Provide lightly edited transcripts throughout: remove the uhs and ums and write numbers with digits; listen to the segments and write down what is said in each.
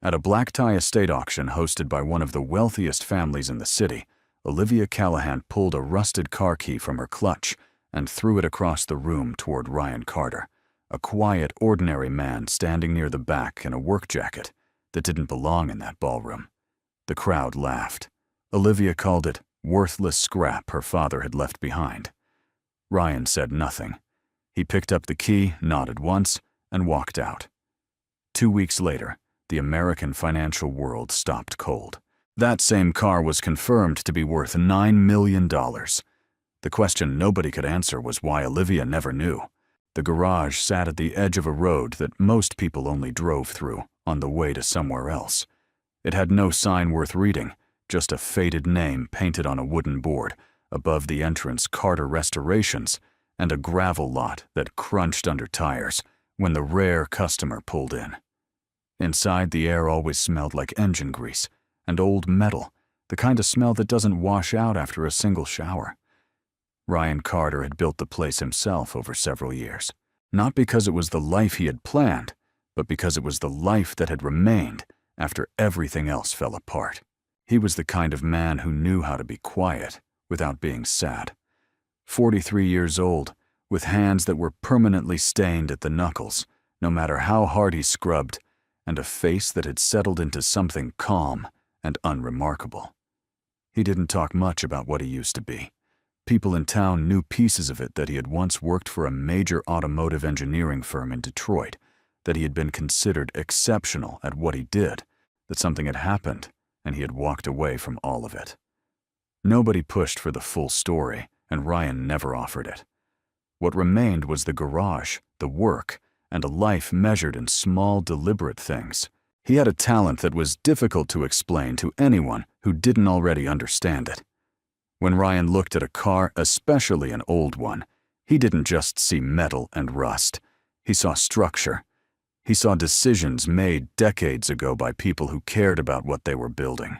At a black tie estate auction hosted by one of the wealthiest families in the city, Olivia Callahan pulled a rusted car key from her clutch and threw it across the room toward Ryan Carter, a quiet, ordinary man standing near the back in a work jacket that didn't belong in that ballroom. The crowd laughed. Olivia called it worthless scrap her father had left behind. Ryan said nothing. He picked up the key, nodded once, and walked out. 2 weeks later, the American financial world stopped cold. That same car was confirmed to be worth $9 million. The question nobody could answer was why Olivia never knew. The garage sat at the edge of a road that most people only drove through on the way to somewhere else. It had no sign worth reading, just a faded name painted on a wooden board, above the entrance Carter Restorations, and a gravel lot that crunched under tires when the rare customer pulled in. Inside, the air always smelled like engine grease and old metal, the kind of smell that doesn't wash out after a single shower. Ryan Carter had built the place himself over several years, not because it was the life he had planned, but because it was the life that had remained after everything else fell apart. He was the kind of man who knew how to be quiet without being sad. 43 years old, with hands that were permanently stained at the knuckles, no matter how hard he scrubbed, and a face that had settled into something calm and unremarkable. He didn't talk much about what he used to be. People in town knew pieces of it, that he had once worked for a major automotive engineering firm in Detroit, that he had been considered exceptional at what he did, that something had happened, and he had walked away from all of it. Nobody pushed for the full story, and Ryan never offered it. What remained was the garage, the work, and a life measured in small, deliberate things. He had a talent that was difficult to explain to anyone who didn't already understand it. When Ryan looked at a car, especially an old one, he didn't just see metal and rust. He saw structure. He saw decisions made decades ago by people who cared about what they were building.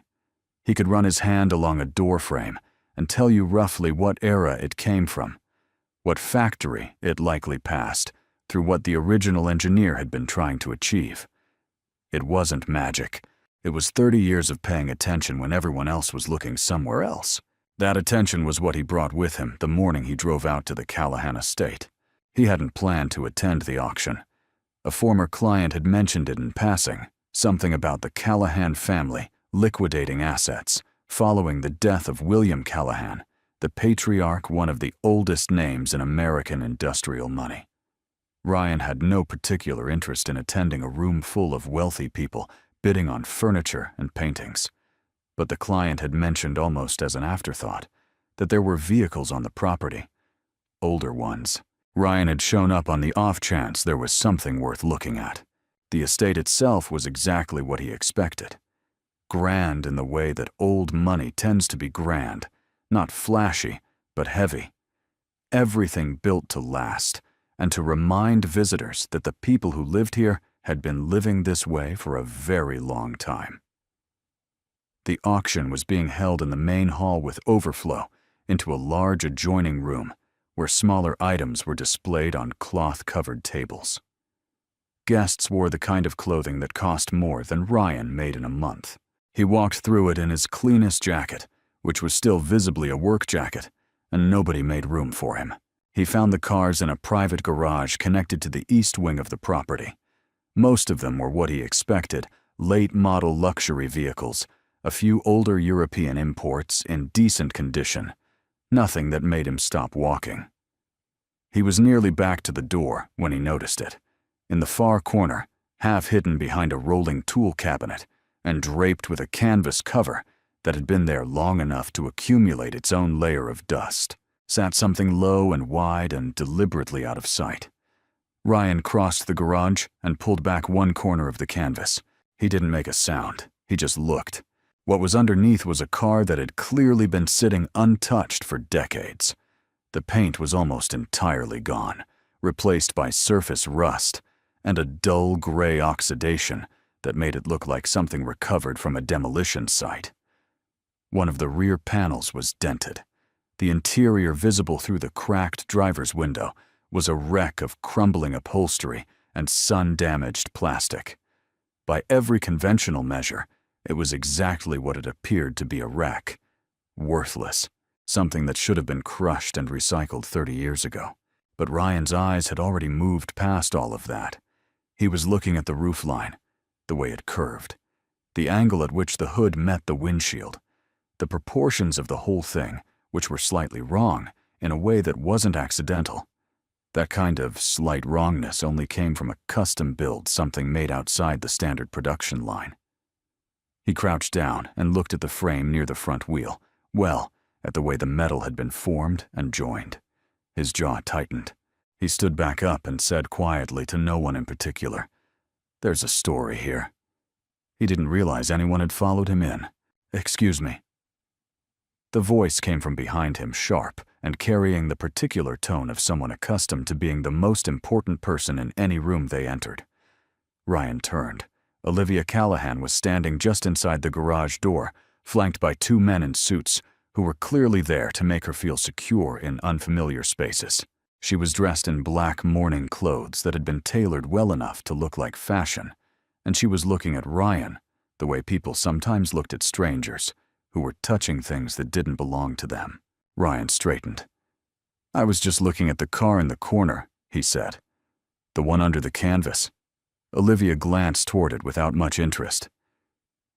He could run his hand along a door frame and tell you roughly what era it came from, what factory it likely passed, through what the original engineer had been trying to achieve. It wasn't magic. It was 30 years of paying attention when everyone else was looking somewhere else. That attention was what he brought with him the morning he drove out to the Callahan estate. He hadn't planned to attend the auction. A former client had mentioned it in passing, something about the Callahan family liquidating assets following the death of William Callahan, the patriarch, one of the oldest names in American industrial money. Ryan had no particular interest in attending a room full of wealthy people bidding on furniture and paintings. But the client had mentioned almost as an afterthought that there were vehicles on the property, older ones. Ryan had shown up on the off chance there was something worth looking at. The estate itself was exactly what he expected. Grand in the way that old money tends to be grand, not flashy, but heavy. Everything built to last, and to remind visitors that the people who lived here had been living this way for a very long time. The auction was being held in the main hall with overflow into a large adjoining room where smaller items were displayed on cloth-covered tables. Guests wore the kind of clothing that cost more than Ryan made in a month. He walked through it in his cleanest jacket, which was still visibly a work jacket, and nobody made room for him. He found the cars in a private garage connected to the east wing of the property. Most of them were what he expected, late-model luxury vehicles, a few older European imports in decent condition, nothing that made him stop walking. He was nearly back to the door when he noticed it. In the far corner, half hidden behind a rolling tool cabinet and draped with a canvas cover that had been there long enough to accumulate its own layer of dust, sat something low and wide and deliberately out of sight. Ryan crossed the garage and pulled back one corner of the canvas. He didn't make a sound. He just looked. What was underneath was a car that had clearly been sitting untouched for decades. The paint was almost entirely gone, replaced by surface rust and a dull gray oxidation that made it look like something recovered from a demolition site. One of the rear panels was dented. The interior, visible through the cracked driver's window, was a wreck of crumbling upholstery and sun-damaged plastic. By every conventional measure, it was exactly what it appeared to be: a wreck. Worthless. Something that should have been crushed and recycled 30 years ago. But Ryan's eyes had already moved past all of that. He was looking at the roofline, the way it curved, the angle at which the hood met the windshield, the proportions of the whole thing, which were slightly wrong in a way that wasn't accidental. That kind of slight wrongness only came from a custom build, something made outside the standard production line. He crouched down and looked at the frame near the front wheel, at the way the metal had been formed and joined. His jaw tightened. He stood back up and said quietly to no one in particular, "There's a story here." He didn't realize anyone had followed him in. "Excuse me." The voice came from behind him, sharp and carrying the particular tone of someone accustomed to being the most important person in any room they entered. Ryan turned. Olivia Callahan was standing just inside the garage door, flanked by two men in suits who were clearly there to make her feel secure in unfamiliar spaces. She was dressed in black mourning clothes that had been tailored well enough to look like fashion, and she was looking at Ryan the way people sometimes looked at strangers who were touching things that didn't belong to them. Ryan straightened. "I was just looking at the car in the corner," he said. "The one under the canvas." Olivia glanced toward it without much interest.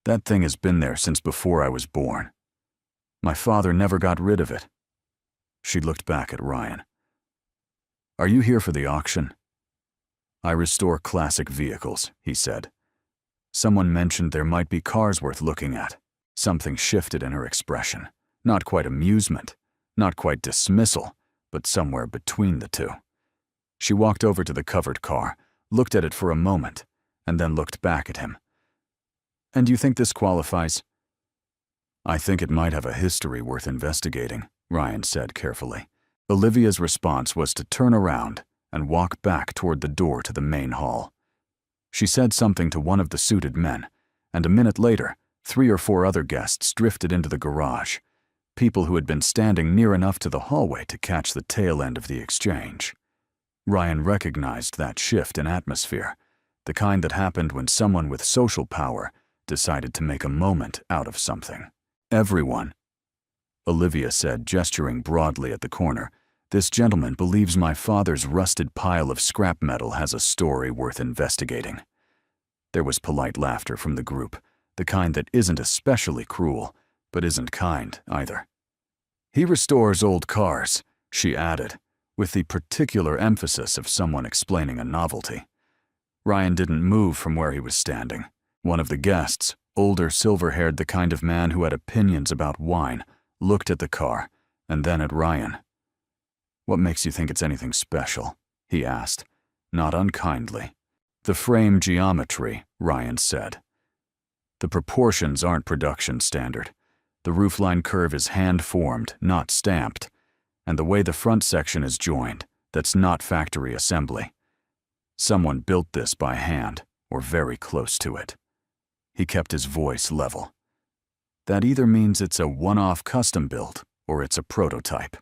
"That thing has been there since before I was born. My father never got rid of it." She looked back at Ryan. "Are you here for the auction?" "I restore classic vehicles," he said. Someone mentioned there might be cars worth looking at. Something shifted in her expression. Not quite amusement, not quite dismissal, but somewhere between the two. She walked over to the covered car, looked at it for a moment, and then looked back at him. "And you think this qualifies?" "I think it might have a history worth investigating," Ryan said carefully. Olivia's response was to turn around and walk back toward the door to the main hall. She said something to one of the suited men, and a minute later, 3 or 4 other guests drifted into the garage, people who had been standing near enough to the hallway to catch the tail end of the exchange. Ryan recognized that shift in atmosphere, the kind that happened when someone with social power decided to make a moment out of something. "Everyone," Olivia said, gesturing broadly at the corner, "this gentleman believes my father's rusted pile of scrap metal has a story worth investigating." There was polite laughter from the group, the kind that isn't especially cruel, but isn't kind either. "He restores old cars," she added, with the particular emphasis of someone explaining a novelty. Ryan didn't move from where he was standing. One of the guests, older, silver-haired, the kind of man who had opinions about wine, looked at the car, and then at Ryan. "What makes you think it's anything special?" he asked, not unkindly. "The frame geometry," Ryan said. "The proportions aren't production standard. The roofline curve is hand-formed, not stamped, and the way the front section is joined, that's not factory assembly. Someone built this by hand, or very close to it." He kept his voice level. "That either means it's a one-off custom build, or it's a prototype.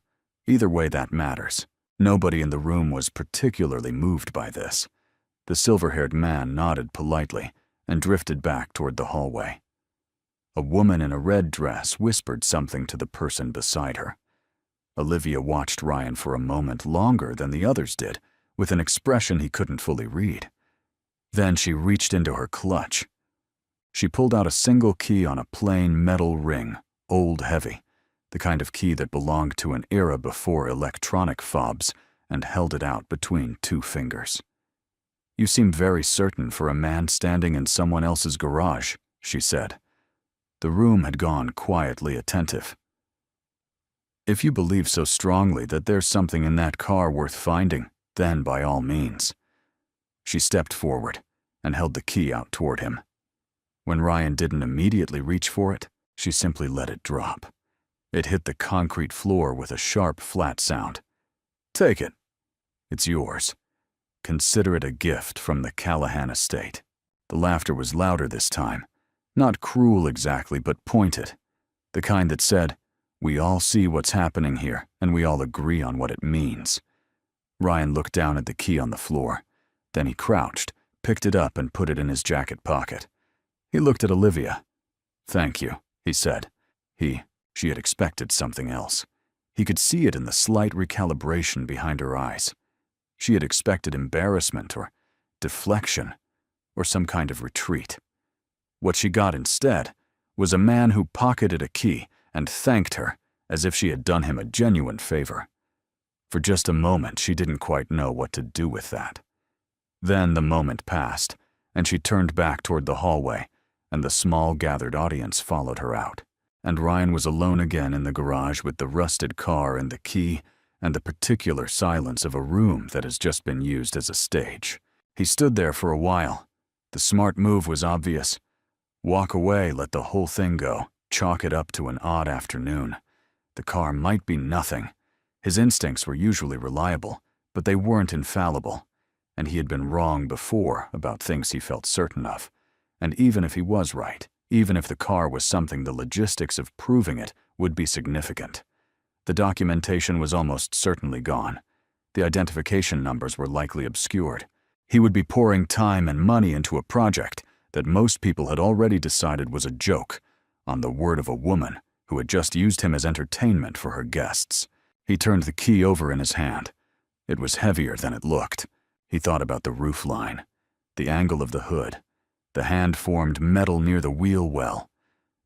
Either way, that matters." Nobody in the room was particularly moved by this. The silver-haired man nodded politely and drifted back toward the hallway. A woman in a red dress whispered something to the person beside her. Olivia watched Ryan for a moment longer than the others did, with an expression he couldn't fully read. Then she reached into her clutch. She pulled out a single key on a plain metal ring, old heavy, the kind of key that belonged to an era before electronic fobs, and held it out between 2 fingers. "You seem very certain for a man standing in someone else's garage," she said. The room had gone quietly attentive. "If you believe so strongly that there's something in that car worth finding, then by all means." She stepped forward and held the key out toward him. When Ryan didn't immediately reach for it, she simply let it drop. It hit the concrete floor with a sharp, flat sound. "Take it. It's yours. Consider it a gift from the Callahan estate." The laughter was louder this time. Not cruel exactly, but pointed. The kind that said, "We all see what's happening here, and we all agree on what it means." Ryan looked down at the key on the floor. Then he crouched, picked it up and put it in his jacket pocket. He looked at Olivia. "Thank you," he said. She had expected something else. He could see it in the slight recalibration behind her eyes. She had expected embarrassment or deflection or some kind of retreat. What she got instead was a man who pocketed a key and thanked her as if she had done him a genuine favor. For just a moment, she didn't quite know what to do with that. Then the moment passed, and she turned back toward the hallway, and the small gathered audience followed her out. And Ryan was alone again in the garage with the rusted car and the key and the particular silence of a room that has just been used as a stage. He stood there for a while. The smart move was obvious. Walk away, let the whole thing go, chalk it up to an odd afternoon. The car might be nothing. His instincts were usually reliable, but they weren't infallible. And he had been wrong before about things he felt certain of. And even if he was right, even if the car was something, the logistics of proving it would be significant. The documentation was almost certainly gone. The identification numbers were likely obscured. He would be pouring time and money into a project that most people had already decided was a joke, on the word of a woman who had just used him as entertainment for her guests. He turned the key over in his hand. It was heavier than it looked. He thought about the roofline, the angle of the hood, the hand-formed metal near the wheel well,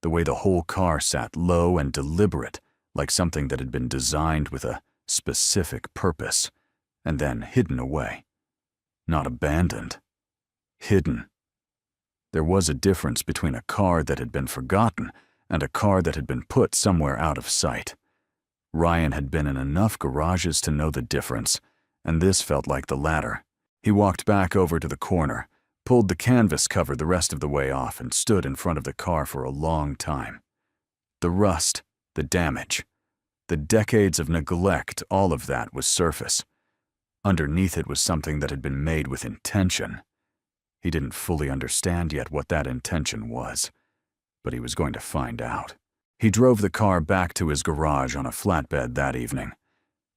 the way the whole car sat low and deliberate, like something that had been designed with a specific purpose, and then hidden away. Not abandoned. Hidden. There was a difference between a car that had been forgotten and a car that had been put somewhere out of sight. Ryan had been in enough garages to know the difference, and this felt like the latter. He walked back over to the corner, pulled the canvas cover the rest of the way off, and stood in front of the car for a long time. The rust, the damage, the decades of neglect, all of that was surface. Underneath it was something that had been made with intention. He didn't fully understand yet what that intention was, but he was going to find out. He drove the car back to his garage on a flatbed that evening.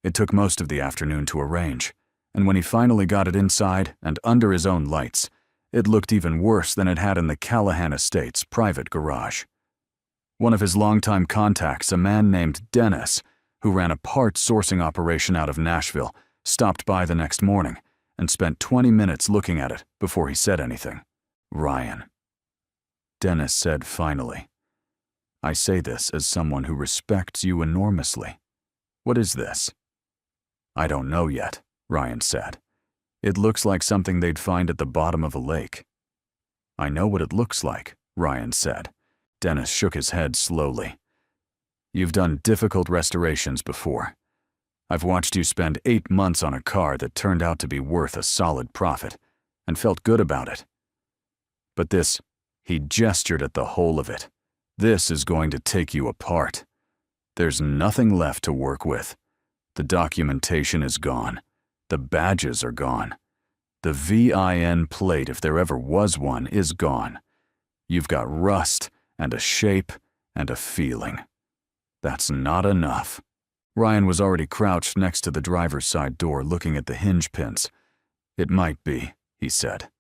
It took most of the afternoon to arrange, and when he finally got it inside and under his own lights, it looked even worse than it had in the Callahan Estate's private garage. One of his longtime contacts, a man named Dennis, who ran a parts sourcing operation out of Nashville, stopped by the next morning and spent 20 minutes looking at it before he said anything. "Ryan," Dennis said finally. "I say this as someone who respects you enormously. What is this?" "I don't know yet," Ryan said. "It looks like something they'd find at the bottom of a lake." "I know what it looks like," Ryan said. Dennis shook his head slowly. "You've done difficult restorations before. I've watched you spend 8 months on a car that turned out to be worth a solid profit, and felt good about it. But this," he gestured at the whole of it, "this is going to take you apart. There's nothing left to work with. The documentation is gone. The badges are gone. The VIN plate, if there ever was one, is gone. You've got rust and a shape and a feeling. That's not enough." Ryan was already crouched next to the driver's side door looking at the hinge pins. "It might be," he said.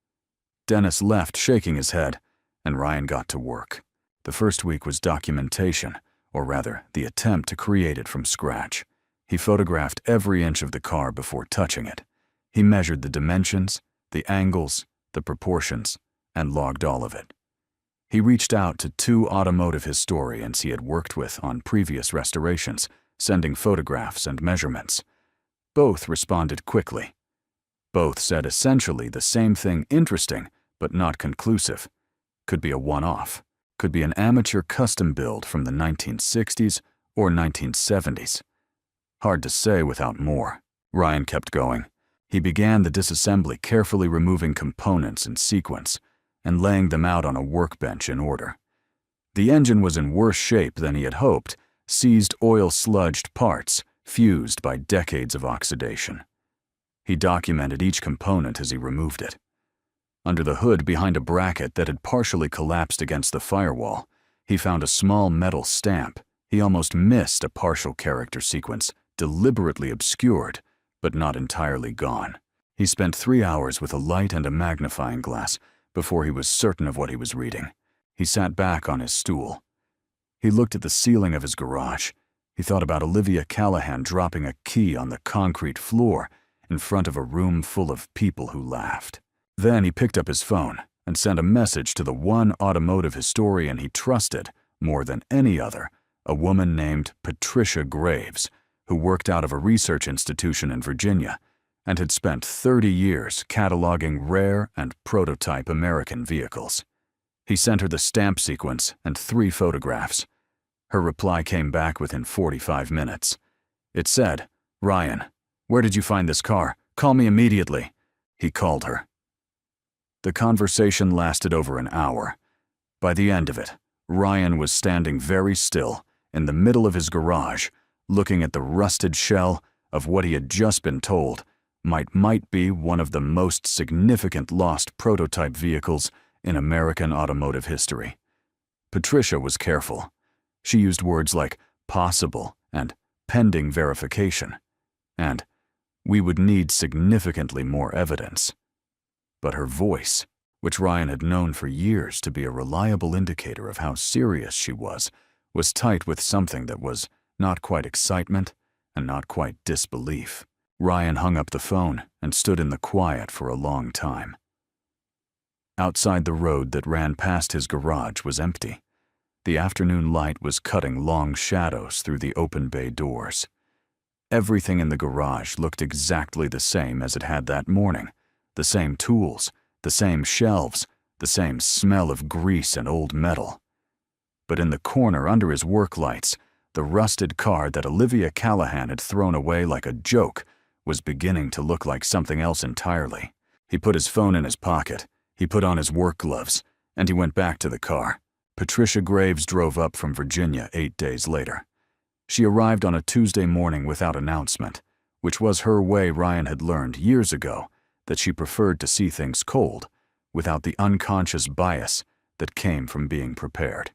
Dennis left, shaking his head, and Ryan got to work. The first week was documentation, or rather, the attempt to create it from scratch. He photographed every inch of the car before touching it. He measured the dimensions, the angles, the proportions, and logged all of it. He reached out to 2 automotive historians he had worked with on previous restorations, sending photographs and measurements. Both responded quickly. Both said essentially the same thing: interesting, but not conclusive. Could be a one-off. Could be an amateur custom build from the 1960s or 1970s. Hard to say without more. Ryan kept going. He began the disassembly, carefully removing components in sequence and laying them out on a workbench in order. The engine was in worse shape than he had hoped, seized oil-sludged parts, fused by decades of oxidation. He documented each component as he removed it. Under the hood, behind a bracket that had partially collapsed against the firewall, he found a small metal stamp. He almost missed a partial character sequence, deliberately obscured, but not entirely gone. He spent 3 hours with a light and a magnifying glass before he was certain of what he was reading. He sat back on his stool. He looked at the ceiling of his garage. He thought about Olivia Callahan dropping a key on the concrete floor in front of a room full of people who laughed. Then he picked up his phone and sent a message to the one automotive historian he trusted more than any other, a woman named Patricia Graves, who worked out of a research institution in Virginia and had spent 30 years cataloging rare and prototype American vehicles. He sent her the stamp sequence and 3 photographs. Her reply came back within 45 minutes. It said, "Ryan, where did you find this car? Call me immediately." He called her. The conversation lasted over an hour. By the end of it, Ryan was standing very still in the middle of his garage, looking at the rusted shell of what he had just been told might be one of the most significant lost prototype vehicles in American automotive history. Patricia was careful. She used words like possible and pending verification, and we would need significantly more evidence. But her voice, which Ryan had known for years to be a reliable indicator of how serious she was tight with something that was not quite excitement and not quite disbelief. Ryan hung up the phone and stood in the quiet for a long time. Outside, the road that ran past his garage was empty. The afternoon light was cutting long shadows through the open bay doors. Everything in the garage looked exactly the same as it had that morning. The same tools, the same shelves, the same smell of grease and old metal. But in the corner under his work lights, the rusted car that Olivia Callahan had thrown away like a joke was beginning to look like something else entirely. He put his phone in his pocket, he put on his work gloves, and he went back to the car. Patricia Graves drove up from Virginia 8 days later. She arrived on a Tuesday morning without announcement, which was her way. Ryan had learned years ago that she preferred to see things cold, without the unconscious bias that came from being prepared.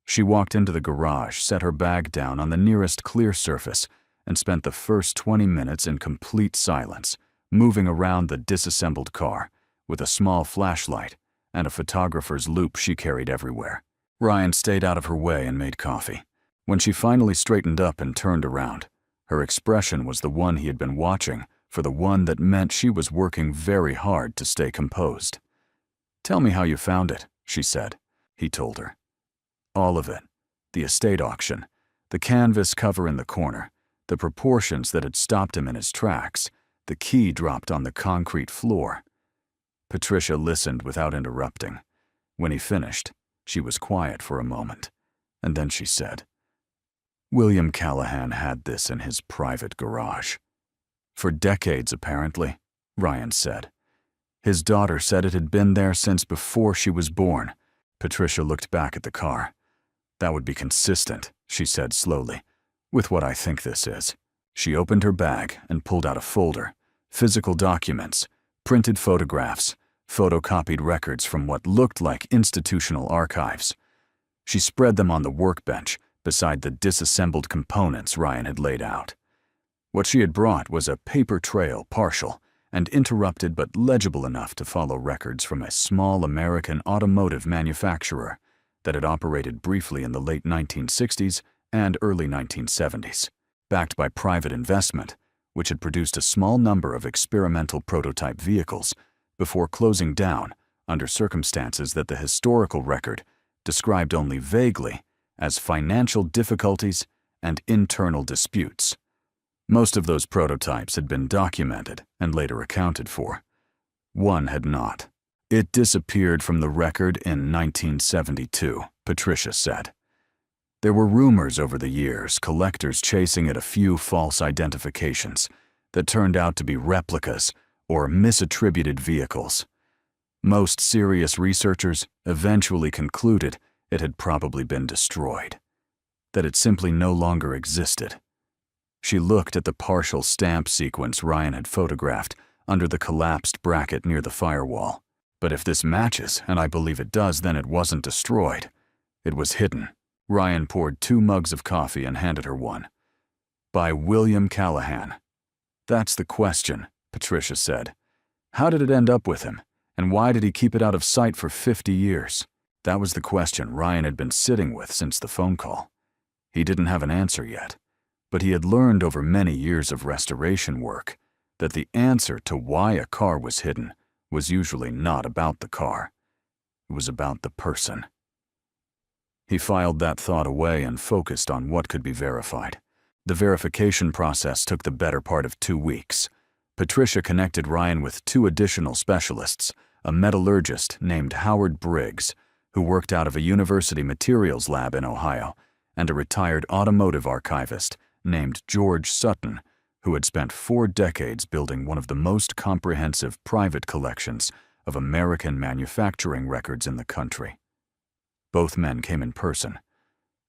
She walked into the garage, set her bag down on the nearest clear surface, and spent the first 20 minutes in complete silence, moving around the disassembled car with a small flashlight and a photographer's loupe she carried everywhere. Ryan stayed out of her way and made coffee. When she finally straightened up and turned around, her expression was the one he had been watching for the one that meant she was working very hard to stay composed. "Tell me how you found it," she said. He told her. All of it. The estate auction, the canvas cover in the corner, the proportions that had stopped him in his tracks, the key dropped on the concrete floor. Patricia listened without interrupting. When he finished, she was quiet for a moment, and then she said, "William Callahan had this in his private garage. For decades, apparently," Ryan said. "His daughter said it had been there since before she was born." Patricia looked back at the car. "That would be consistent," she said slowly, "with what I think this is." She opened her bag and pulled out a folder, physical documents, printed photographs, photocopied records from what looked like institutional archives. She spread them on the workbench beside the disassembled components Ryan had laid out. What she had brought was a paper trail, partial and interrupted but legible enough to follow records from a small American automotive manufacturer that had operated briefly in the late 1960s and early 1970s, backed by private investment, which had produced a small number of experimental prototype vehicles before closing down under circumstances that the historical record described only vaguely as financial difficulties and internal disputes. Most of those prototypes had been documented and later accounted for. One had not. It disappeared from the record in 1972, Patricia said. There were rumors over the years, collectors chasing at a few false identifications that turned out to be replicas or misattributed vehicles. Most serious researchers eventually concluded it had probably been destroyed, that it simply no longer existed. She looked at the partial stamp sequence Ryan had photographed under the collapsed bracket near the firewall. But if this matches, and I believe it does, then it wasn't destroyed. It was hidden. Ryan poured 2 mugs of coffee and handed her one. "By William Callahan." "That's the question," Patricia said. "How did it end up with him, and why did he keep it out of sight for 50 years? That was the question Ryan had been sitting with since the phone call. He didn't have an answer yet, but he had learned over many years of restoration work that the answer to why a car was hidden was usually not about the car. It was about the person. He filed that thought away and focused on what could be verified. The verification process took the better part of 2 weeks. Patricia connected Ryan with 2 additional specialists, a metallurgist named Howard Briggs, who worked out of a university materials lab in Ohio, and a retired automotive archivist named George Sutton, who had spent 4 decades building one of the most comprehensive private collections of American manufacturing records in the country. Both men came in person.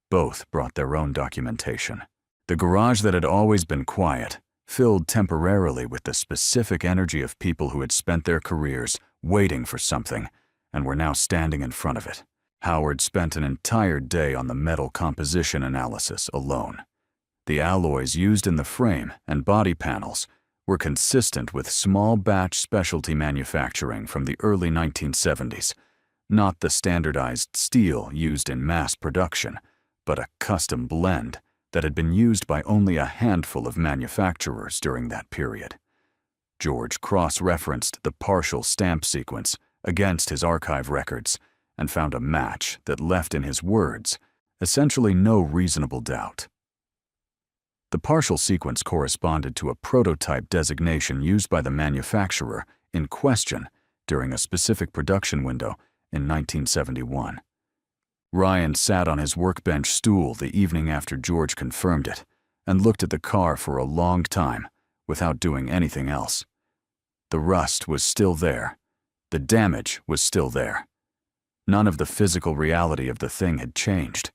Both brought their own documentation. The garage that had always been quiet, filled temporarily with the specific energy of people who had spent their careers waiting for something and were now standing in front of it. Howard spent an entire day on the metal composition analysis alone. The alloys used in the frame and body panels were consistent with small batch specialty manufacturing from the early 1970s, not the standardized steel used in mass production, but a custom blend that had been used by only a handful of manufacturers during that period. George cross-referenced the partial stamp sequence against his archive records and found a match that left in his words essentially no reasonable doubt. The partial sequence corresponded to a prototype designation used by the manufacturer in question during a specific production window in 1971. Ryan sat on his workbench stool the evening after George confirmed it and looked at the car for a long time without doing anything else. The rust was still there. The damage was still there. None of the physical reality of the thing had changed,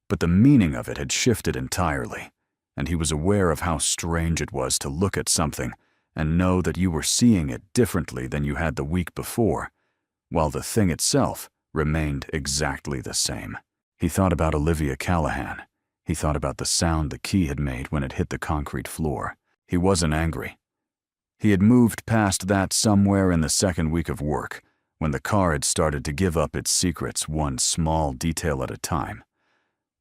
but the meaning of it had shifted entirely, and he was aware of how strange it was to look at something and know that you were seeing it differently than you had the week before, while the thing itself remained exactly the same. He thought about Olivia Callahan. He thought about the sound the key had made when it hit the concrete floor. He wasn't angry. He had moved past that somewhere in the second week of work, when the car had started to give up its secrets one small detail at a time.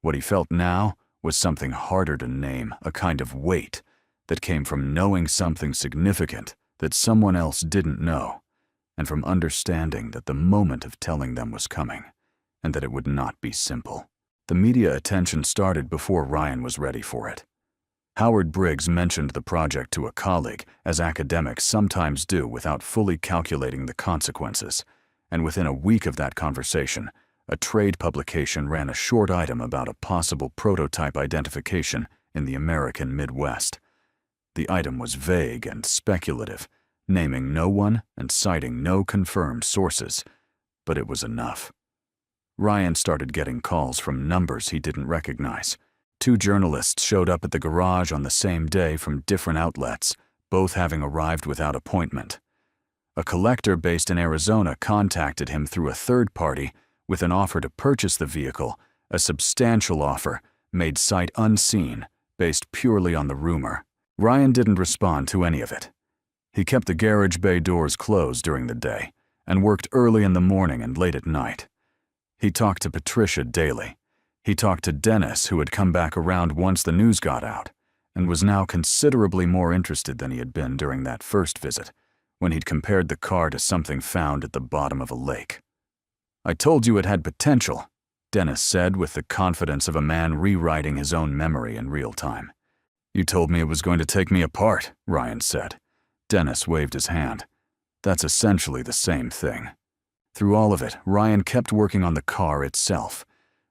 What he felt now was something harder to name, a kind of weight that came from knowing something significant that someone else didn't know, and from understanding that the moment of telling them was coming, and that it would not be simple. The media attention started before Ryan was ready for it. Howard Briggs mentioned the project to a colleague, as academics sometimes do without fully calculating the consequences, and within a week of that conversation, a trade publication ran a short item about a possible prototype identification in the American Midwest. The item was vague and speculative, naming no one and citing no confirmed sources, but it was enough. Ryan started getting calls from numbers he didn't recognize. 2 journalists showed up at the garage on the same day from different outlets, both having arrived without appointment. A collector based in Arizona contacted him through a third party with an offer to purchase the vehicle, a substantial offer made sight unseen, based purely on the rumor. Ryan didn't respond to any of it. He kept the garage bay doors closed during the day and worked early in the morning and late at night. He talked to Patricia daily. He talked to Dennis, who had come back around once the news got out, and was now considerably more interested than he had been during that first visit, when he'd compared the car to something found at the bottom of a lake. "I told you it had potential," Dennis said with the confidence of a man rewriting his own memory in real time. "You told me it was going to take me apart," Ryan said. Dennis waved his hand. "That's essentially the same thing." Through all of it, Ryan kept working on the car itself.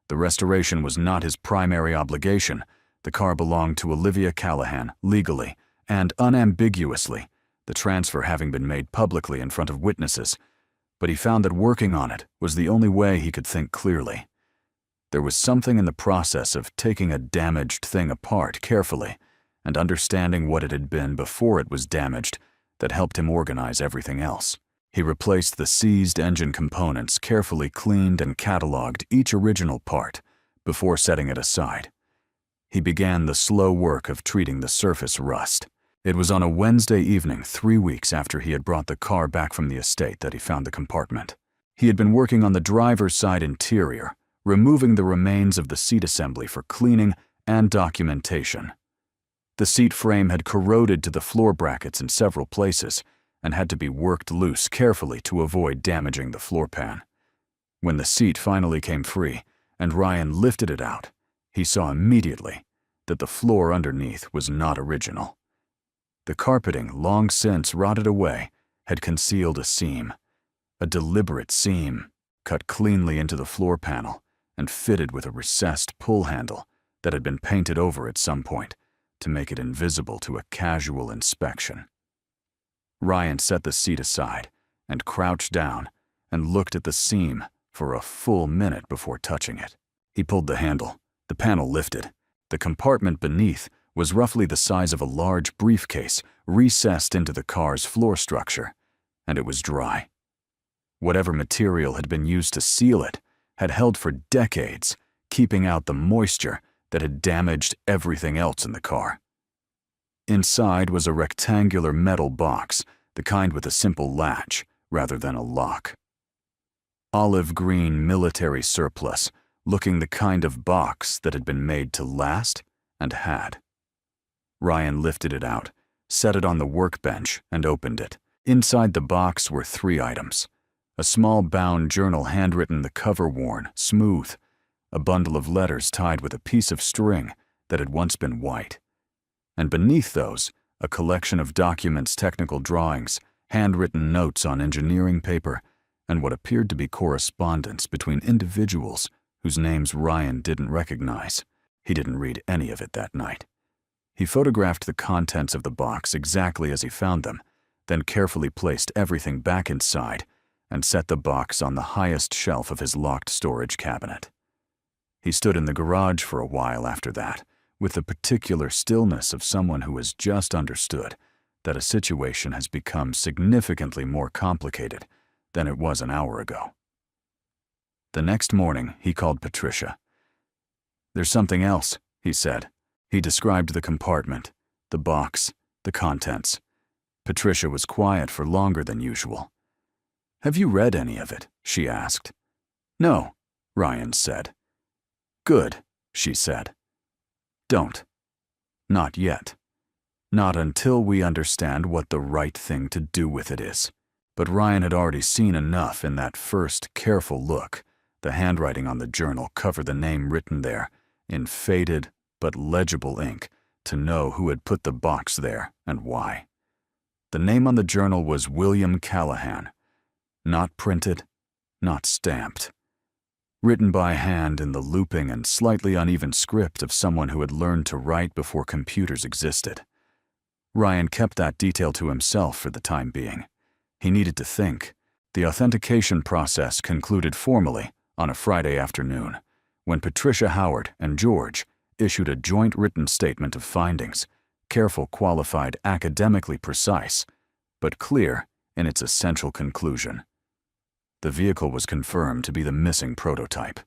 The restoration was not his primary obligation. The car belonged to Olivia Callahan, legally and unambiguously, the transfer having been made publicly in front of witnesses. But he found that working on it was the only way he could think clearly. There was something in the process of taking a damaged thing apart carefully and understanding what it had been before it was damaged that helped him organize everything else. He replaced the seized engine components, carefully cleaned and cataloged each original part before setting it aside. He began the slow work of treating the surface rust. It was on a Wednesday evening 3 weeks after he had brought the car back from the estate that he found the compartment. He had been working on the driver's side interior, removing the remains of the seat assembly for cleaning and documentation. The seat frame had corroded to the floor brackets in several places and had to be worked loose carefully to avoid damaging the floor pan. When the seat finally came free and Ryan lifted it out, he saw immediately that the floor underneath was not original. The carpeting, long since rotted away, had concealed a seam, a deliberate seam cut cleanly into the floor panel and fitted with a recessed pull handle that had been painted over at some point to make it invisible to a casual inspection. Ryan set the seat aside and crouched down and looked at the seam for a full minute before touching it. He pulled the handle. The panel lifted. The compartment beneath was roughly the size of a large briefcase recessed into the car's floor structure, and it was dry. Whatever material had been used to seal it had held for decades, keeping out the moisture that had damaged everything else in the car. Inside was a rectangular metal box, the kind with a simple latch rather than a lock. Olive green military surplus, looking the kind of box that had been made to last and had. Ryan lifted it out, set it on the workbench, and opened it. Inside the box were 3 items. A small bound journal handwritten, the cover worn, smooth. A bundle of letters tied with a piece of string that had once been white. And beneath those, a collection of documents, technical drawings, handwritten notes on engineering paper, and what appeared to be correspondence between individuals whose names Ryan didn't recognize. He didn't read any of it that night. He photographed the contents of the box exactly as he found them, then carefully placed everything back inside and set the box on the highest shelf of his locked storage cabinet. He stood in the garage for a while after that, with the particular stillness of someone who has just understood that a situation has become significantly more complicated than it was an hour ago. The next morning, he called Patricia. "There's something else," he said. He described the compartment, the box, the contents. Patricia was quiet for longer than usual. "Have you read any of it?" she asked. "No," Ryan said. "Good," she said. "Don't. Not yet. Not until we understand what the right thing to do with it is." But Ryan had already seen enough in that first careful look. The handwriting on the journal covered the name written there in faded but legible ink to know who had put the box there and why. The name on the journal was William Callahan. Not printed, not stamped. Written by hand in the looping and slightly uneven script of someone who had learned to write before computers existed. Ryan kept that detail to himself for the time being. He needed to think. The authentication process concluded formally on a Friday afternoon, when Patricia Howard and George issued a joint written statement of findings, careful, qualified, academically precise, but clear in its essential conclusion. The vehicle was confirmed to be the missing prototype.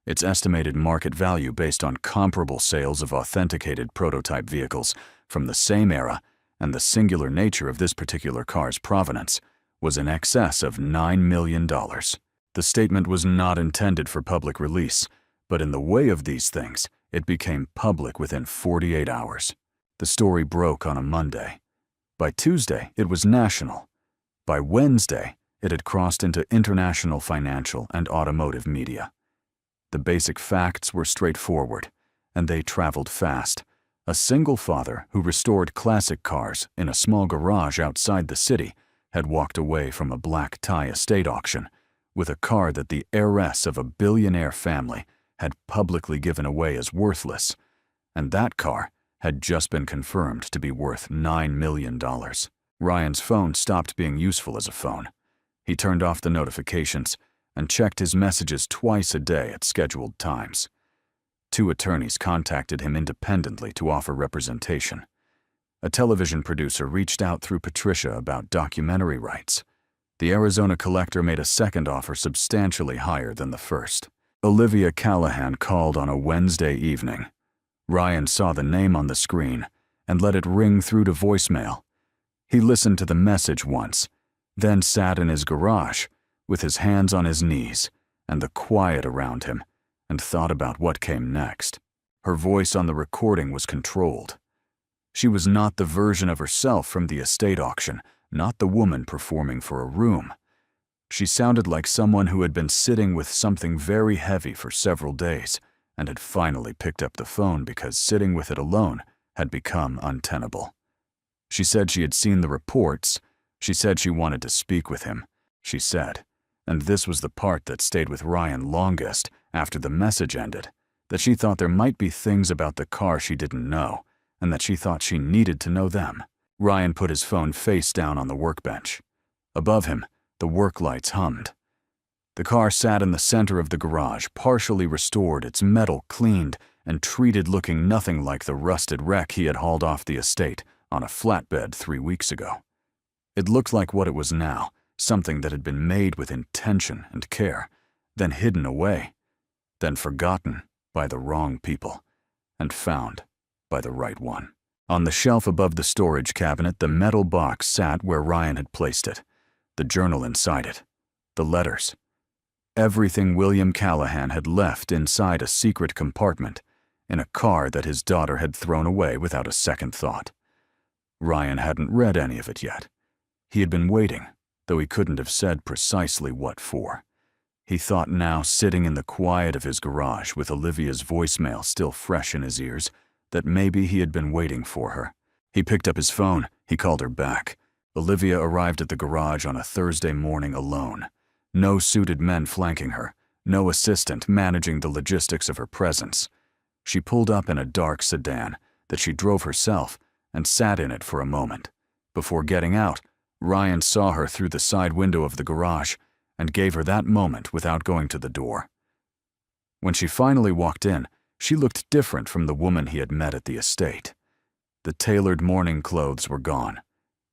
Its estimated market value based on comparable sales of authenticated prototype vehicles from the same era and the singular nature of this particular car's provenance was in excess of $9 million. The statement was not intended for public release, but in the way of these things, it became public within 48 hours. The story broke on a Monday. By Tuesday, it was national. By Wednesday, it had crossed into international financial and automotive media. The basic facts were straightforward, and they traveled fast. A single father who restored classic cars in a small garage outside the city had walked away from a black tie estate auction with a car that the heiress of a billionaire family had publicly given away as worthless, and that car had just been confirmed to be worth $9 million. Ryan's phone stopped being useful as a phone. He turned off the notifications and checked his messages twice a day at scheduled times. 2 attorneys contacted him independently to offer representation. A television producer reached out through Patricia about documentary rights. The Arizona collector made a second offer substantially higher than the first. Olivia Callahan called on a Wednesday evening. Ryan saw the name on the screen and let it ring through to voicemail. He listened to the message once, then sat in his garage with his hands on his knees and the quiet around him, and thought about what came next. Her voice on the recording was controlled. She was not the version of herself from the estate auction, not the woman performing for a room. She sounded like someone who had been sitting with something very heavy for several days and had finally picked up the phone because sitting with it alone had become untenable. She said she had seen the reports. She said she wanted to speak with him. She said, and this was the part that stayed with Ryan longest after the message ended, that she thought there might be things about the car she didn't know, and that she thought she needed to know them. Ryan put his phone face down on the workbench. Above him, the work lights hummed. The car sat in the center of the garage, partially restored, its metal cleaned and treated, looking nothing like the rusted wreck he had hauled off the estate on a flatbed 3 weeks ago. It looked like what it was now, something that had been made with intention and care, then hidden away, then forgotten by the wrong people, and found by the right one. On the shelf above the storage cabinet, the metal box sat where Ryan had placed it, the journal inside it, the letters. Everything William Callahan had left inside a secret compartment in a car that his daughter had thrown away without a second thought. Ryan hadn't read any of it yet. He had been waiting, though he couldn't have said precisely what for. He thought now, sitting in the quiet of his garage with Olivia's voicemail still fresh in his ears, that maybe he had been waiting for her. He picked up his phone. He called her back. Olivia arrived at the garage on a Thursday morning alone. No suited men flanking her, no assistant managing the logistics of her presence. She pulled up in a dark sedan that she drove herself and sat in it for a moment. Before getting out, Ryan saw her through the side window of the garage and gave her that moment without going to the door. When she finally walked in, she looked different from the woman he had met at the estate. The tailored morning clothes were gone.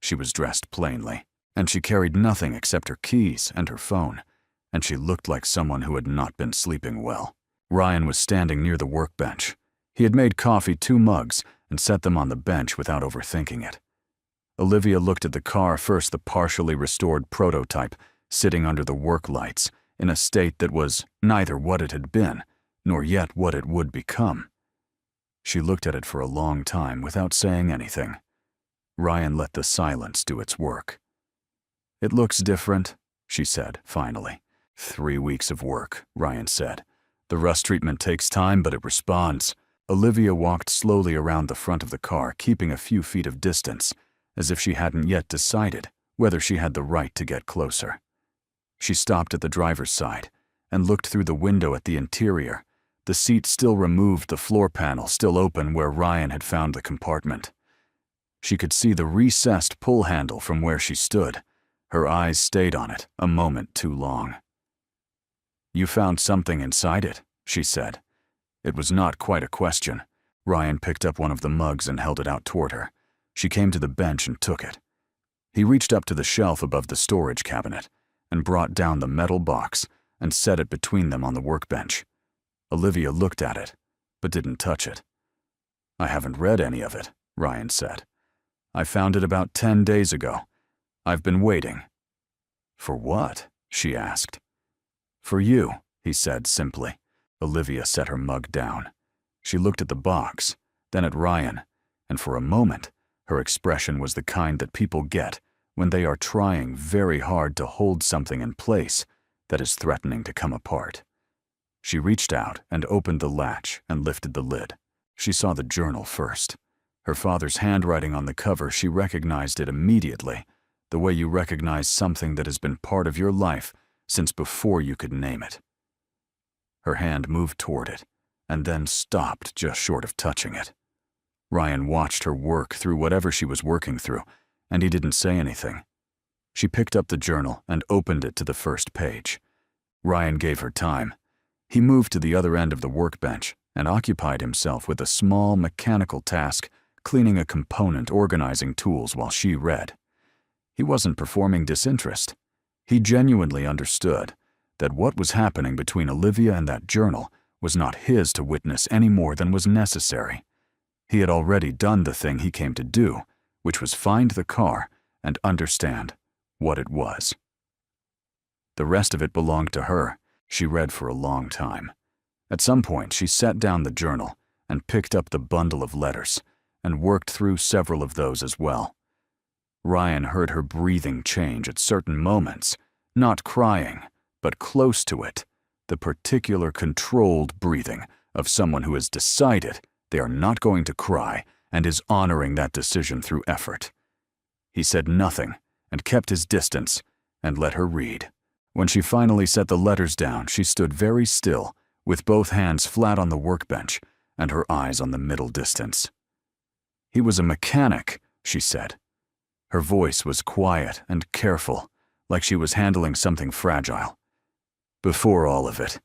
She was dressed plainly, and she carried nothing except her keys and her phone, and she looked like someone who had not been sleeping well. Ryan was standing near the workbench. He had made coffee 2 mugs and set them on the bench without overthinking it. Olivia looked at the car, first the partially restored prototype, sitting under the work lights, in a state that was neither what it had been, nor yet what it would become. She looked at it for a long time without saying anything. Ryan let the silence do its work. "It looks different," she said, finally. 3 weeks of work, Ryan said. "The rust treatment takes time, but it responds." Olivia walked slowly around the front of the car, keeping a few feet of distance, as if she hadn't yet decided whether she had the right to get closer. She stopped at the driver's side and looked through the window at the interior, the seat still removed, the floor panel still open where Ryan had found the compartment. She could see the recessed pull handle from where she stood. Her eyes stayed on it a moment too long. "You found something inside it," she said. It was not quite a question. Ryan picked up one of the mugs and held it out toward her. She came to the bench and took it. He reached up to the shelf above the storage cabinet and brought down the metal box and set it between them on the workbench. Olivia looked at it, but didn't touch it. "I haven't read any of it," Ryan said. "I found it about 10 days ago. I've been waiting." "For what?" she asked. "For you," he said simply. Olivia set her mug down. She looked at the box, then at Ryan, and for a moment, her expression was the kind that people get when they are trying very hard to hold something in place that is threatening to come apart. She reached out and opened the latch and lifted the lid. She saw the journal first. Her father's handwriting on the cover, she recognized it immediately, the way you recognize something that has been part of your life since before you could name it. Her hand moved toward it, and then stopped just short of touching it. Ryan watched her work through whatever she was working through, and he didn't say anything. She picked up the journal and opened it to the first page. Ryan gave her time. He moved to the other end of the workbench and occupied himself with a small mechanical task, cleaning a component, organizing tools while she read. He wasn't performing disinterest. He genuinely understood that what was happening between Olivia and that journal was not his to witness any more than was necessary. He had already done the thing he came to do, which was find the car and understand what it was. The rest of it belonged to her. She read for a long time. At some point, she set down the journal and picked up the bundle of letters and worked through several of those as well. Ryan heard her breathing change at certain moments, not crying, but close to it, the particular controlled breathing of someone who has decided they are not going to cry and is honoring that decision through effort. He said nothing and kept his distance and let her read. When she finally set the letters down, she stood very still, with both hands flat on the workbench and her eyes on the middle distance. "He was a mechanic," she said. Her voice was quiet and careful, like she was handling something fragile. "Before all of it.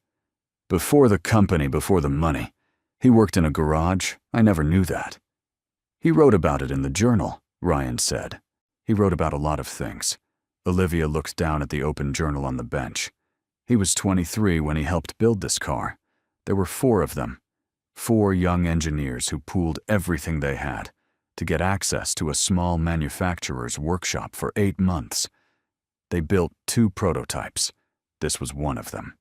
Before the company, before the money. He worked in a garage. I never knew that." "He wrote about it in the journal," Ryan said. "He wrote about a lot of things." Olivia looked down at the open journal on the bench. He was 23 when he helped build this car. There were 4 of them. 4 young engineers who pooled everything they had to get access to a small manufacturer's workshop for 8 months. They built 2 prototypes. This was one of them.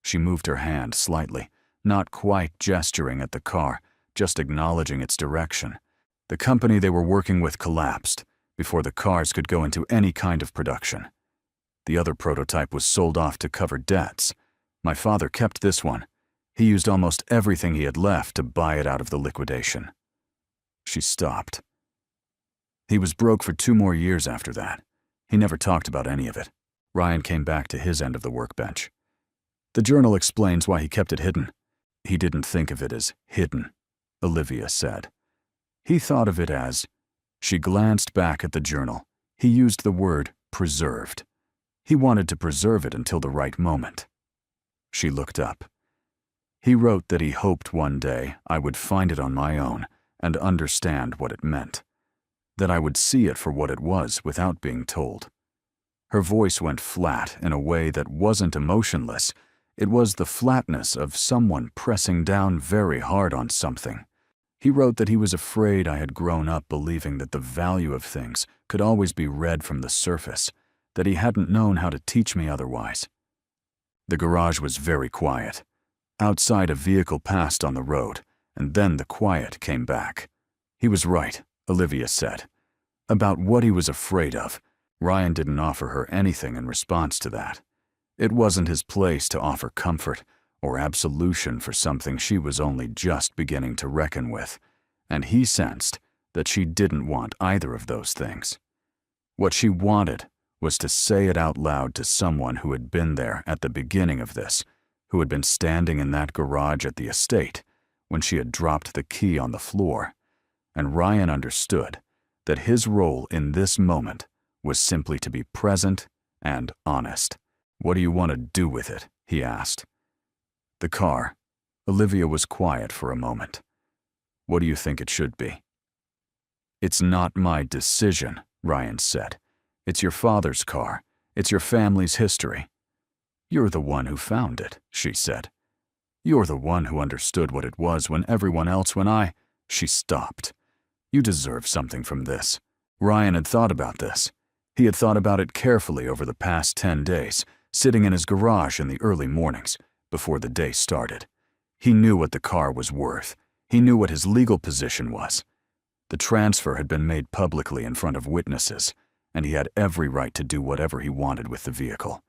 She moved her hand slightly, not quite gesturing at the car, just acknowledging its direction. The company they were working with collapsed before the cars could go into any kind of production. The other prototype was sold off to cover debts. My father kept this one. He used almost everything he had left to buy it out of the liquidation. She stopped. He was broke for 2 more years after that. He never talked about any of it. Ryan came back to his end of the workbench. "The journal explains why he kept it hidden." "He didn't think of it as hidden," Olivia said. "He thought of it as..." She glanced back at the journal. He used the word preserved. He wanted to preserve it until the right moment. She looked up. "He wrote that he hoped one day I would find it on my own and understand what it meant. That I would see it for what it was without being told." Her voice went flat in a way that wasn't emotionless. It was the flatness of someone pressing down very hard on something. "He wrote that he was afraid I had grown up believing that the value of things could always be read from the surface, that he hadn't known how to teach me otherwise." The garage was very quiet. Outside, a vehicle passed on the road, and then the quiet came back. "He was right," Olivia said. About what he was afraid of, Ryan didn't offer her anything in response to that. It wasn't his place to offer comfort or absolution for something she was only just beginning to reckon with, and he sensed that she didn't want either of those things. What she wanted was to say it out loud to someone who had been there at the beginning of this, who had been standing in that garage at the estate when she had dropped the key on the floor, and Ryan understood that his role in this moment was simply to be present and honest. "What do you want to do with it?" he asked. "The car." Olivia was quiet for a moment. "What do you think it should be?" "It's not my decision," Ryan said. "It's your father's car. It's your family's history." "You're the one who found it," she said. "You're the one who understood what it was when everyone else, when I..." She stopped. "You deserve something from this." Ryan had thought about this. He had thought about it carefully over the past 10 days, sitting in his garage in the early mornings, before the day started. He knew what the car was worth. He knew what his legal position was. The transfer had been made publicly in front of witnesses, and he had every right to do whatever he wanted with the vehicle.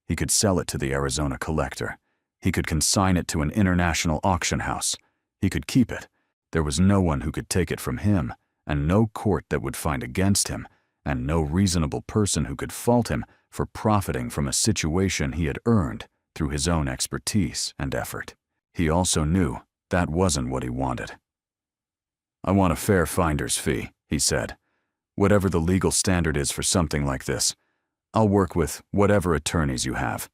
He could sell it to the Arizona collector. He could consign it to an international auction house. He could keep it. There was no one who could take it from him, and no court that would find against him, and no reasonable person who could fault him for profiting from a situation he had earned through his own expertise and effort. He also knew that wasn't what he wanted. "I want a fair finder's fee," he said. "Whatever the legal standard is for something like this, I'll work with whatever attorneys you have.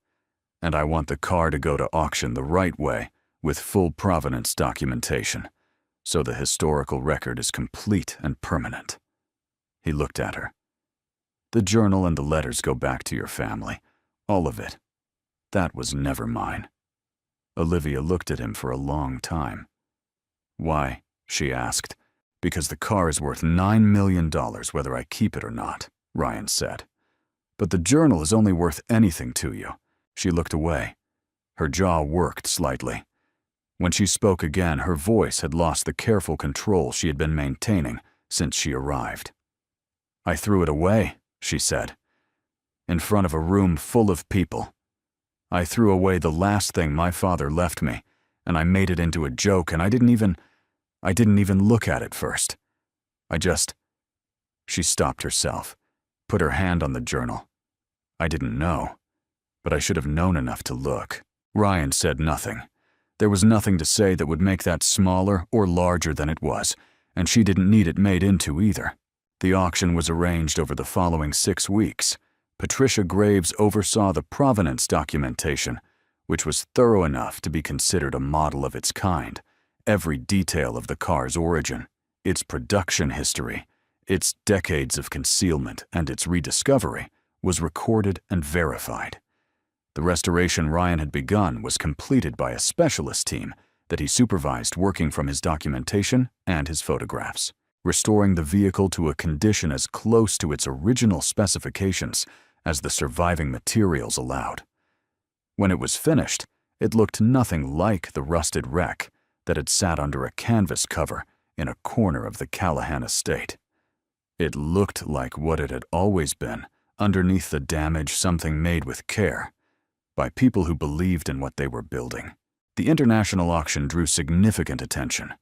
And I want the car to go to auction the right way, with full provenance documentation, so the historical record is complete and permanent." He looked at her. "The journal and the letters go back to your family. All of it. That was never mine." Olivia looked at him for a long time. "Why?" she asked. Because the car is worth $9 million whether I keep it or not, Ryan said. But the journal is only worth anything to you. She looked away. Her jaw worked slightly. When she spoke again, her voice had lost the careful control she had been maintaining since she arrived. I threw it away, she said, in front of a room full of people. I threw away the last thing my father left me, and I made it into a joke, and I didn't even look at it first. She stopped herself, put her hand on the journal. I didn't know, but I should have known enough to look. Ryan said nothing. There was nothing to say that would make that smaller or larger than it was, and she didn't need it made into either. The auction was arranged over the following 6 weeks. Patricia Graves oversaw the provenance documentation, which was thorough enough to be considered a model of its kind. Every detail of the car's origin, its production history, its decades of concealment, and its rediscovery was recorded and verified. The restoration Ryan had begun was completed by a specialist team that he supervised working from his documentation and his photographs, restoring the vehicle to a condition as close to its original specifications as the surviving materials allowed. When it was finished, it looked nothing like the rusted wreck that had sat under a canvas cover in a corner of the Callahan estate. It looked like what it had always been, underneath the damage something made with care, by people who believed in what they were building. The international auction drew significant attention.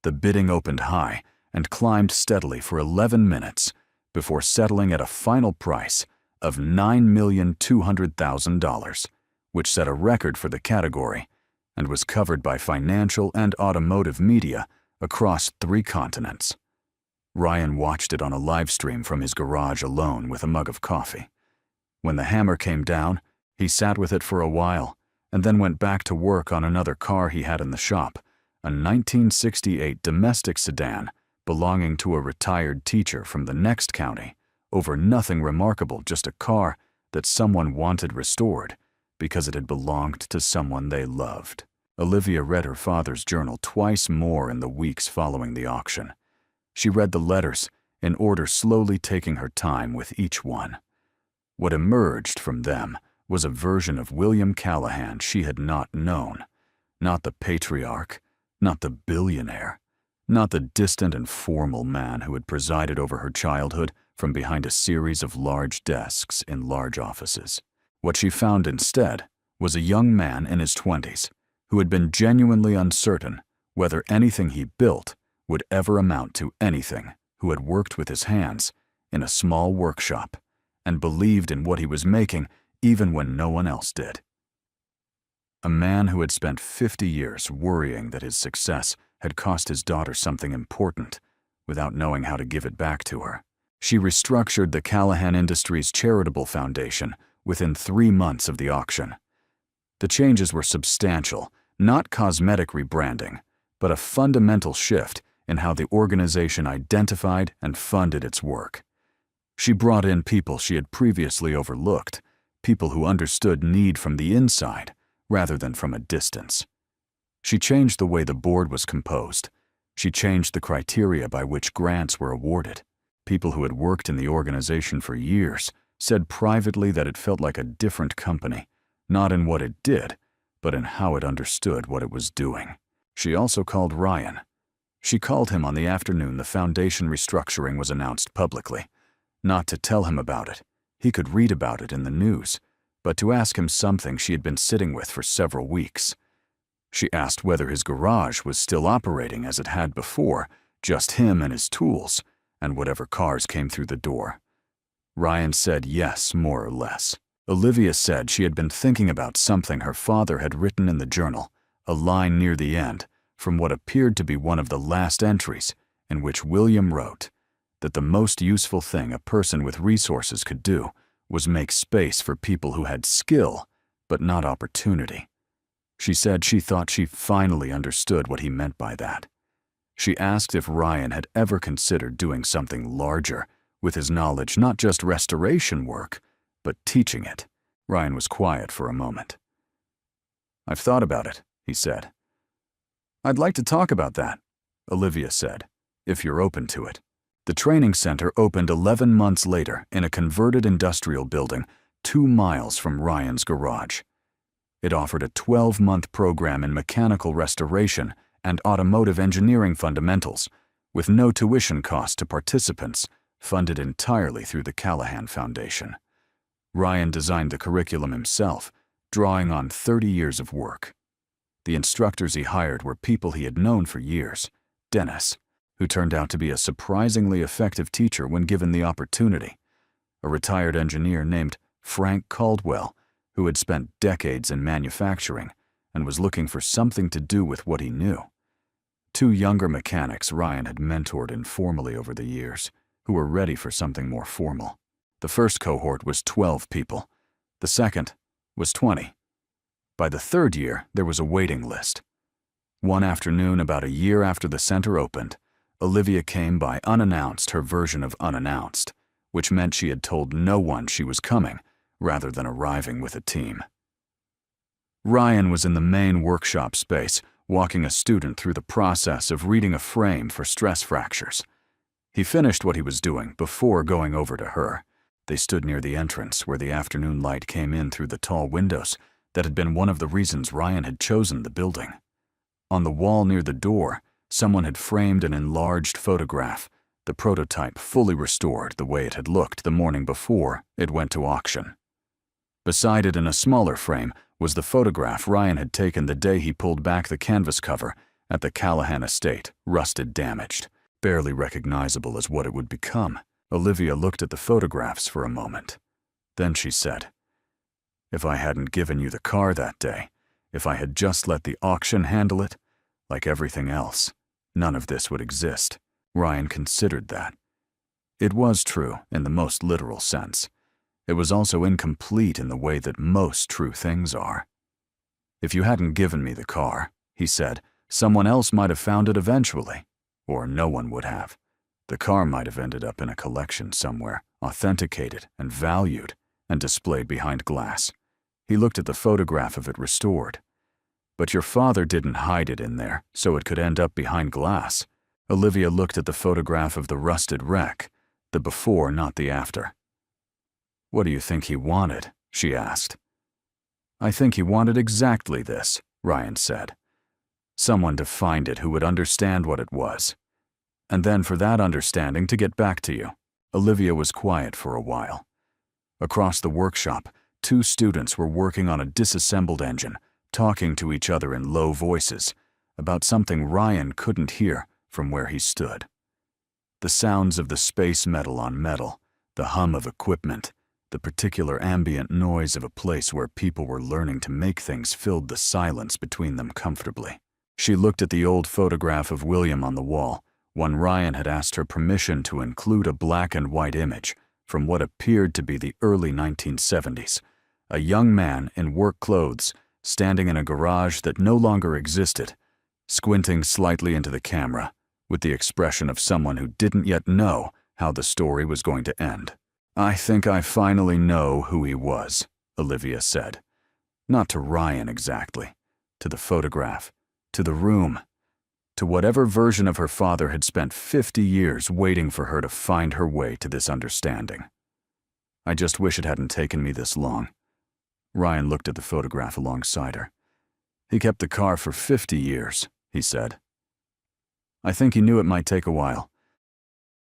The bidding opened high and climbed steadily for 11 minutes before settling at a final price of $9,200,000, which set a record for the category and was covered by financial and automotive media across 3 continents. Ryan watched it on a live stream from his garage alone with a mug of coffee. When the hammer came down, he sat with it for a while and then went back to work on another car he had in the shop, a 1968 domestic sedan belonging to a retired teacher from the next county, over nothing remarkable, just a car that someone wanted restored because it had belonged to someone they loved. Olivia read her father's journal twice more in the weeks following the auction. She read the letters in order, slowly taking her time with each one. What emerged from them was a version of William Callahan she had not known, not the patriarch, not the billionaire, not the distant and formal man who had presided over her childhood from behind a series of large desks in large offices. What she found instead was a young man in his 20s who had been genuinely uncertain whether anything he built would ever amount to anything, who had worked with his hands in a small workshop and believed in what he was making even when no one else did. A man who had spent 50 years worrying that his success had cost his daughter something important without knowing how to give it back to her. She restructured the Callahan Industries Charitable Foundation within 3 months of the auction. The changes were substantial, not cosmetic rebranding, but a fundamental shift in how the organization identified and funded its work. She brought in people she had previously overlooked, people who understood need from the inside rather than from a distance. She changed the way the board was composed. She changed the criteria by which grants were awarded. People who had worked in the organization for years said privately that it felt like a different company, not in what it did, but in how it understood what it was doing. She also called Ryan. She called him on the afternoon the foundation restructuring was announced publicly, not to tell him about it. He could read about it in the news, but to ask him something she had been sitting with for several weeks. She asked whether his garage was still operating as it had before, just him and his tools, and whatever cars came through the door. Ryan said yes, more or less. Olivia said she had been thinking about something her father had written in the journal, a line near the end, from what appeared to be one of the last entries, in which William wrote that the most useful thing a person with resources could do was make space for people who had skill, but not opportunity. She said she thought she finally understood what he meant by that. She asked if Ryan had ever considered doing something larger with his knowledge, not just restoration work, but teaching it. Ryan was quiet for a moment. "I've thought about it," he said. "I'd like to talk about that. Olivia said, "if you're open to it." The training center opened 11 months later in a converted industrial building 2 miles from Ryan's garage. It offered a 12-month program in mechanical restoration and automotive engineering fundamentals, with no tuition cost to participants, funded entirely through the Callahan Foundation. Ryan designed the curriculum himself, drawing on 30 years of work. The instructors he hired were people he had known for years. Dennis, who turned out to be a surprisingly effective teacher when given the opportunity. A retired engineer named Frank Caldwell, who had spent decades in manufacturing and was looking for something to do with what he knew. 2 younger mechanics Ryan had mentored informally over the years, who were ready for something more formal. The first cohort was 12 people. The second was 20. By the 3rd year, there was a waiting list. One afternoon, about a year after the center opened, Olivia came by unannounced, her version of unannounced, which meant she had told no one she was coming, rather than arriving with a team. Ryan was in the main workshop space, walking a student through the process of reading a frame for stress fractures. He finished what he was doing before going over to her. They stood near the entrance where the afternoon light came in through the tall windows that had been one of the reasons Ryan had chosen the building. On the wall near the door, someone had framed an enlarged photograph, the prototype fully restored the way it had looked the morning before it went to auction. Beside it in a smaller frame was the photograph Ryan had taken the day he pulled back the canvas cover at the Callahan estate, rusted, damaged, barely recognizable as what it would become. Olivia looked at the photographs for a moment. Then she said, "If I hadn't given you the car that day, if I had just let the auction handle it, like everything else, none of this would exist." Ryan considered that. It was true in the most literal sense. It was also incomplete in the way that most true things are. "If you hadn't given me the car," he said, "someone else might have found it eventually, or no one would have. The car might have ended up in a collection somewhere, authenticated and valued, and displayed behind glass." He looked at the photograph of it restored. "But your father didn't hide it in there so it could end up behind glass." Olivia looked at the photograph of the rusted wreck, the before, not the after. "What do you think he wanted?" she asked. "I think he wanted exactly this," Ryan said. "Someone to find it who would understand what it was. And then for that understanding to get back to you." Olivia was quiet for a while. Across the workshop, 2 students were working on a disassembled engine, talking to each other in low voices about something Ryan couldn't hear from where he stood. The sounds of the space metal on metal, the hum of equipment, the particular ambient noise of a place where people were learning to make things filled the silence between them comfortably. She looked at the old photograph of William on the wall, one Ryan had asked her permission to include a black and white image from what appeared to be the early 1970s, a young man in work clothes standing in a garage that no longer existed, squinting slightly into the camera with the expression of someone who didn't yet know how the story was going to end. "I think I finally know who he was," Olivia said. Not to Ryan exactly, to the photograph, to the room, to whatever version of her father had spent 50 years waiting for her to find her way to this understanding. "I just wish it hadn't taken me this long." Ryan looked at the photograph alongside her. "He kept the car for 50 years, he said. I think he knew it might take a while,